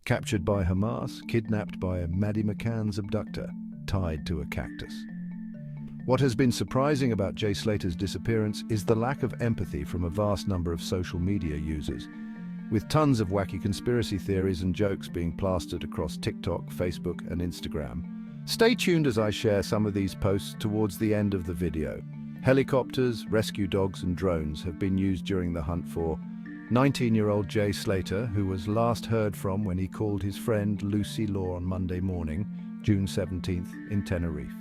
Captured by Hamas, kidnapped by a Maddie McCann's abductor, tied to a cactus. What has been surprising about Jay Slater's disappearance is the lack of empathy from a vast number of social media users, with tons of wacky conspiracy theories and jokes being plastered across TikTok, Facebook, and Instagram. Stay tuned as I share some of these posts towards the end of the video. Helicopters, rescue dogs, and drones have been used during the hunt for 19-year-old Jay Slater, who was last heard from when he called his friend Lucy Law on Monday morning, June 17th, in Tenerife.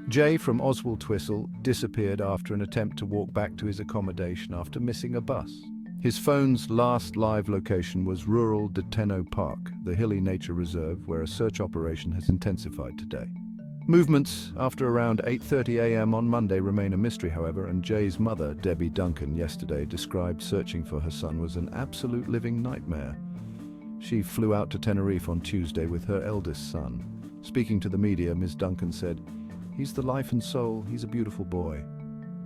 Jay from Oswaldtwistle disappeared after an attempt to walk back to his accommodation after missing a bus. His phone's last live location was rural Tenerife Park, the hilly nature reserve where a search operation has intensified today. Movements after around 8:30 a.m. on Monday remain a mystery, however, and Jay's mother, Debbie Duncan, yesterday described searching for her son was an absolute living nightmare. She flew out to Tenerife on Tuesday with her eldest son. Speaking to the media, Ms. Duncan said, "He's the life and soul, he's a beautiful boy."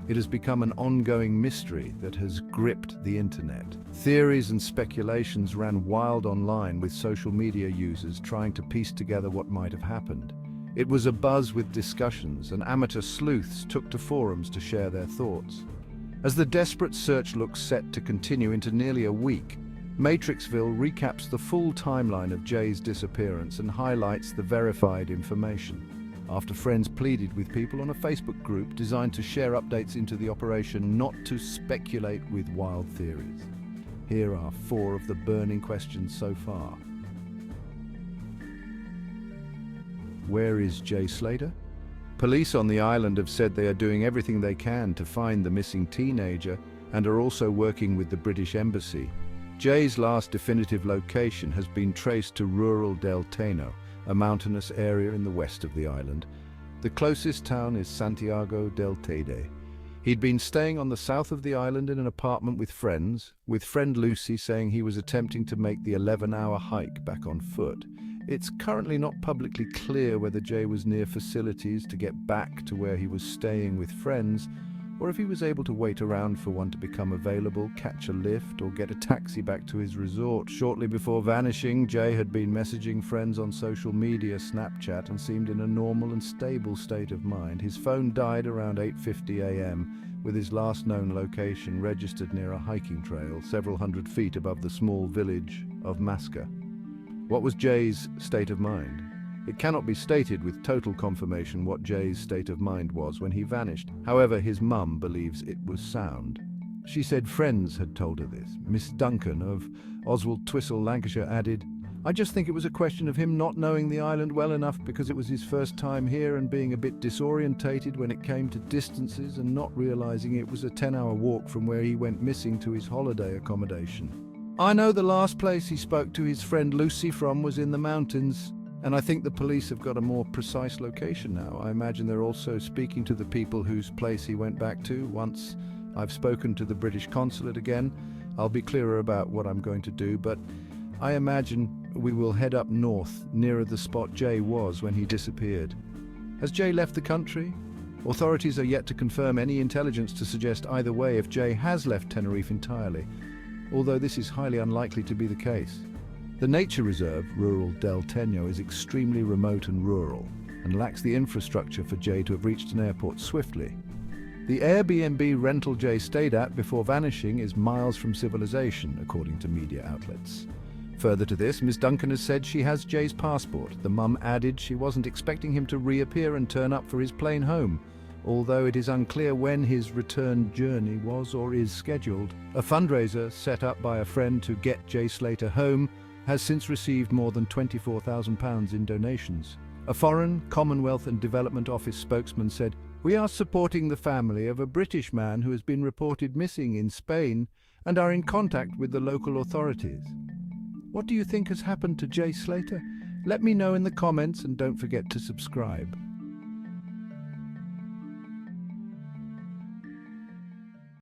It has become an ongoing mystery that has gripped the internet. Theories and speculations ran wild online, with social media users trying to piece together what might have happened. It was abuzz with discussions, and amateur sleuths took to forums to share their thoughts. As the desperate search looks set to continue into nearly a week, Matrixville recaps the full timeline of Jay's disappearance and highlights the verified information. After friends pleaded with people on a Facebook group designed to share updates into the operation not to speculate with wild theories. Here are 4 of the burning questions so far. Where is Jay Slater? Police on the island have said they are doing everything they can to find the missing teenager and are also working with the British Embassy. Jay's last definitive location has been traced to rural Del Teno, a mountainous area in the west of the island. The closest town is Santiago del Teide. He'd been staying on the south of the island in an apartment with friends, with friend Lucy saying he was attempting to make the 11-hour hike back on foot. It's currently not publicly clear whether Jay was near facilities to get back to where he was staying with friends, or if he was able to wait around for one to become available, catch a lift, or get a taxi back to his resort. Shortly before vanishing, Jay had been messaging friends on social media, Snapchat, and seemed in a normal and stable state of mind. His phone died around 8:50 a.m., with his last known location registered near a hiking trail several hundred feet above the small village of Masca. What was Jay's state of mind? It cannot be stated with total confirmation what Jay's state of mind was when he vanished. However, his mum believes it was sound. She said friends had told her this. Miss Duncan of Oswaldtwistle, Lancashire, added, "I just think it was a question of him not knowing the island well enough because it was his first time here and being a bit disorientated when it came to distances and not realizing it was a 10-hour walk from where he went missing to his holiday accommodation. I know the last place he spoke to his friend Lucy from was in the mountains, and I think the police have got a more precise location now. I imagine they're also speaking to the people whose place he went back to. Once I've spoken to the British consulate again, I'll be clearer about what I'm going to do, but I imagine we will head up north, nearer the spot Jay was when he disappeared." Has Jay left the country? Authorities are yet to confirm any intelligence to suggest either way if Jay has left Tenerife entirely, although this is highly unlikely to be the case. The nature reserve, rural Del Teno, is extremely remote and rural, and lacks the infrastructure for Jay to have reached an airport swiftly. The Airbnb rental Jay stayed at before vanishing is miles from civilization, according to media outlets. Further to this, Ms. Duncan has said she has Jay's passport. The mum added she wasn't expecting him to reappear and turn up for his plane home, although it is unclear when his return journey was or is scheduled. A fundraiser set up by a friend to get Jay Slater home has since received more than £24,000 in donations. A Foreign, Commonwealth and Development Office spokesman said, "We are supporting the family of a British man who has been reported missing in Spain and are in contact with the local authorities." What do you think has happened to Jay Slater? Let me know in the comments and don't forget to subscribe.